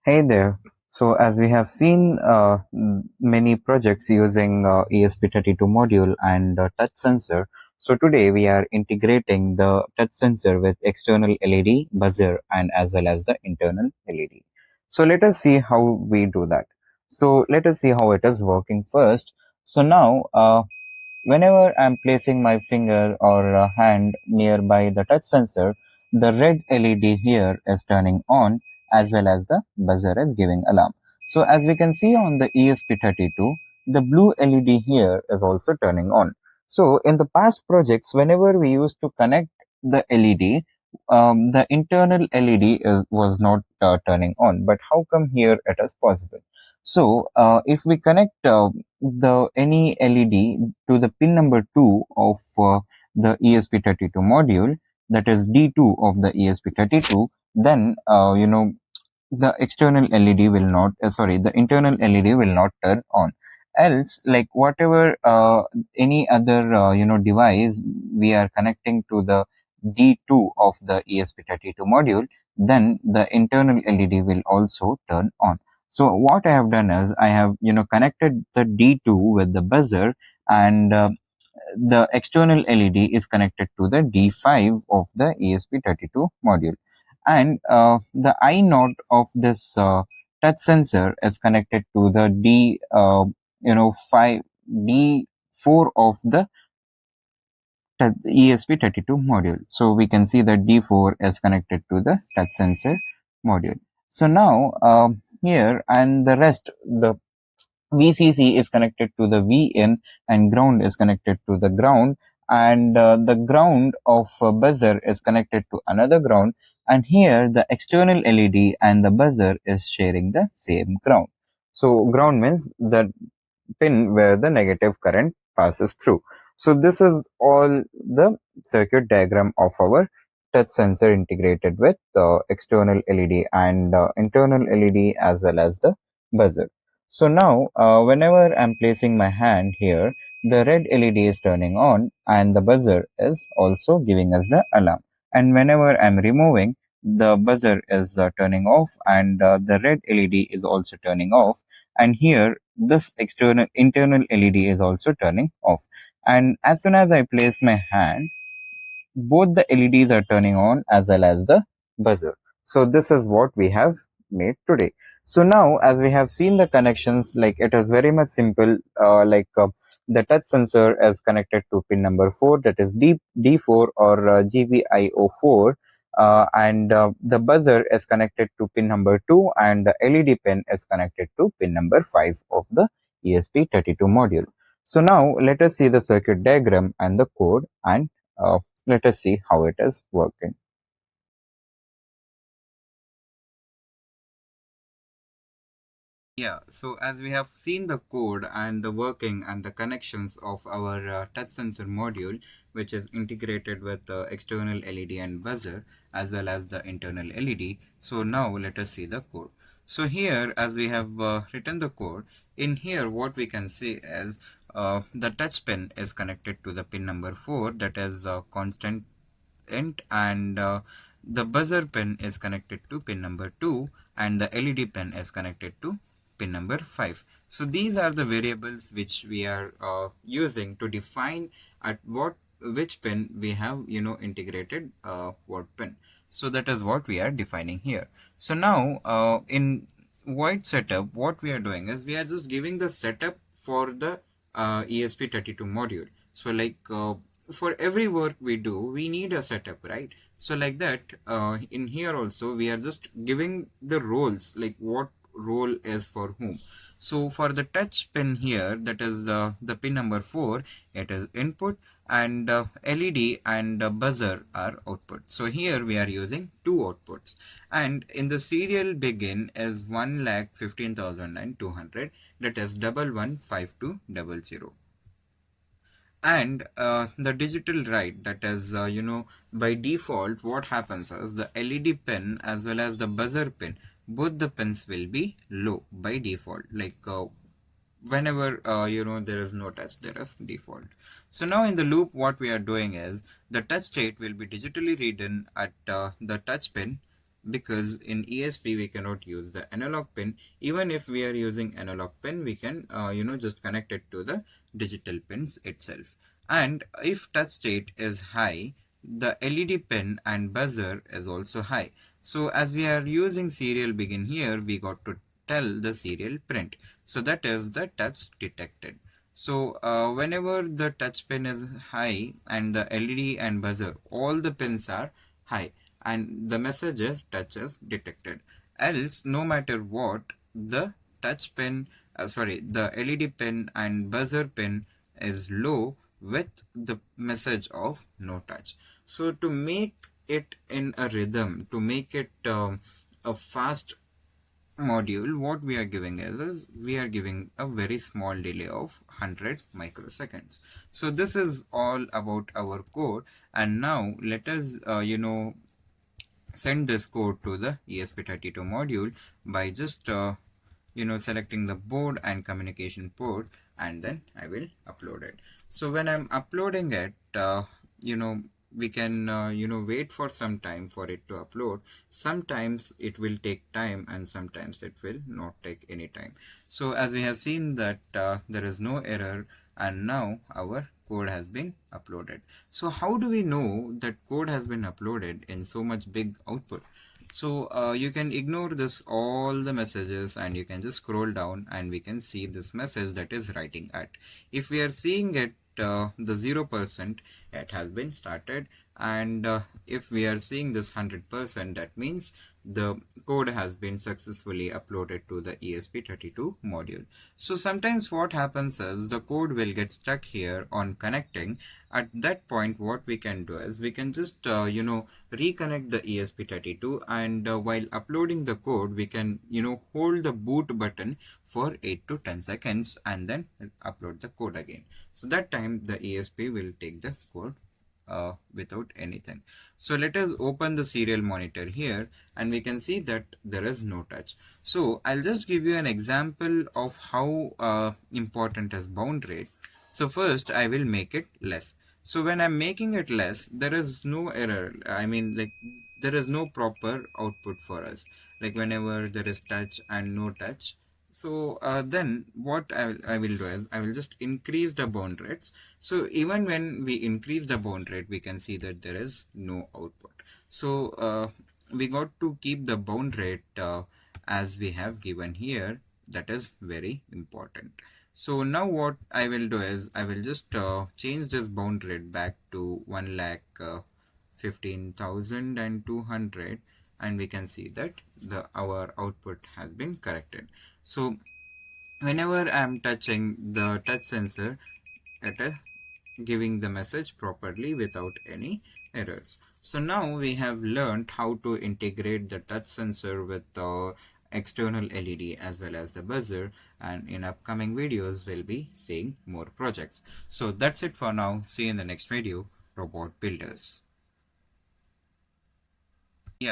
Hey there. So as we have seen many projects using ESP32 module and touch sensor. So today we are integrating the touch sensor with external LED, buzzer, and as well as the internal LED. So let us see how we do that. So let us see how it is working first. So now whenever I'm placing my finger or hand nearby the touch sensor, the red LED here is turning on as well as the buzzer is giving alarm. So as we can see on the ESP32, the blue LED here is also turning on. So in the past projects, whenever we used to connect the LED, the internal LED was not turning on. But how come here it is possible? So if we connect the any LED to the pin number 2 of the ESP32 module, that is D2 of the ESP32, then the external LED will not, the internal LED will not turn on. Else, like whatever any other device we are connecting to the D2 of the ESP32 module, then the internal LED will also turn on. So what I have done is I have connected the D2 with the buzzer, and the external LED is connected to the D5 of the ESP32 module, and the I node of this touch sensor is connected to the D5 D4 of the ESP32 module. So we can see that D4 is connected to the touch sensor module. So now here, and the rest, the VCC is connected to the VN, and ground is connected to the ground, and the ground of buzzer is connected to another ground, and here the external LED and the buzzer is sharing the same ground. So ground means the pin where the negative current passes through. So this is all the circuit diagram of our touch sensor integrated with the external LED and internal LED as well as the buzzer. So now whenever I'm placing my hand here, the red LED is turning on and the buzzer is also giving us the alarm. And whenever I'm removing, the buzzer is turning off, and the red LED is also turning off, and here this internal LED is also turning off. And as soon as I place my hand, both the LEDs are turning on as well as the buzzer. So this is what we have made today. So now as we have seen the connections, like it is very much simple. The touch sensor is connected to pin number 4, that is D4 or GPIO 4, and the buzzer is connected to pin number 2, and the LED pin is connected to pin number 5 of the ESP32 module. So now let us see the circuit diagram and the code, and let us see how it is working. Yeah, so as we have seen the code and the working and the connections of our touch sensor module, which is integrated with the external LED and buzzer as well as the internal LED. So now let us see the code. So here, as we have written the code, in here what we can see is the touch pin is connected to the pin number 4, that is constant int, and the buzzer pin is connected to pin number 2, and the LED pin is connected to pin number 5. So these are the variables which we are using to define at which pin we have integrated what pin. So that is what we are defining here. So now in void setup, what we are doing is we are just giving the setup for the ESP32 module. So like for every work we do, we need a setup, right? So like that, in here also we are just giving the roles, like what role is for whom. So for the touch pin here, that is the pin number 4, it is input, and LED and buzzer are output. So here we are using two outputs, and in the serial begin is 1,15,200, that is 115200. And the digital write, that is by default what happens is the LED pin as well as the buzzer pin, both the pins will be low by default, like whenever there is no touch, there is default. So now in the loop what we are doing is the touch state will be digitally written at the touch pin, because in ESP we cannot use the analog pin. Even if we are using analog pin, we can just connect it to the digital pins itself. And if touch state is high, the LED pin and buzzer is also high. So as we are using Serial.begin here, we got to tell the serial print. So that is the touch detected. So whenever the touch pin is high and the LED and buzzer, all the pins are high and the message is touch is detected. Else, no matter what, the touch pin, the LED pin and buzzer pin is low with the message of no touch. So to make it in a rhythm, to make it a fast module, what we are giving is we are giving a very small delay of 100 microseconds. So this is all about our code, and now let us send this code to the ESP32 module by just selecting the board and communication port, and then I will upload it. So when I'm uploading it, we can wait for some time for it to upload. Sometimes it will take time and sometimes it will not take any time. So as we have seen that there is no error, and now our code has been uploaded. So how do we know that code has been uploaded in so much big output? So you can ignore this all the messages and you can just scroll down and we can see this message that is writing at. If we are seeing it the 0%, it has been started, and if we are seeing this 100%, that means the code has been successfully uploaded to the ESP32 module. So sometimes what happens is the code will get stuck here on connecting. At that point, what we can do is we can just reconnect the ESP32, and while uploading the code, we can hold the boot button for 8 to 10 seconds and then upload the code again. So that time the ESP will take the code without anything. So let us open the serial monitor here and we can see that there is no touch. So I'll just give you an example of how important is bound rate. So first I will make it less. So when I'm making it less, there is no error. I mean, like, there is no proper output for us. Like whenever there is touch and no touch. So then what I will do is I will just increase the bound rates. So even when we increase the bound rate, we can see that there is no output. So we got to keep the bound rate as we have given here. That is very important. So now what I will do is I will just change this bound rate back to 1,15,200, and we can see that our output has been corrected. So whenever I am touching the touch sensor, it is giving the message properly without any errors. So now we have learned how to integrate the touch sensor with the external LED as well as the buzzer, and in upcoming videos we'll be seeing more projects. So that's it for now. See you in the next video, Robot Builders.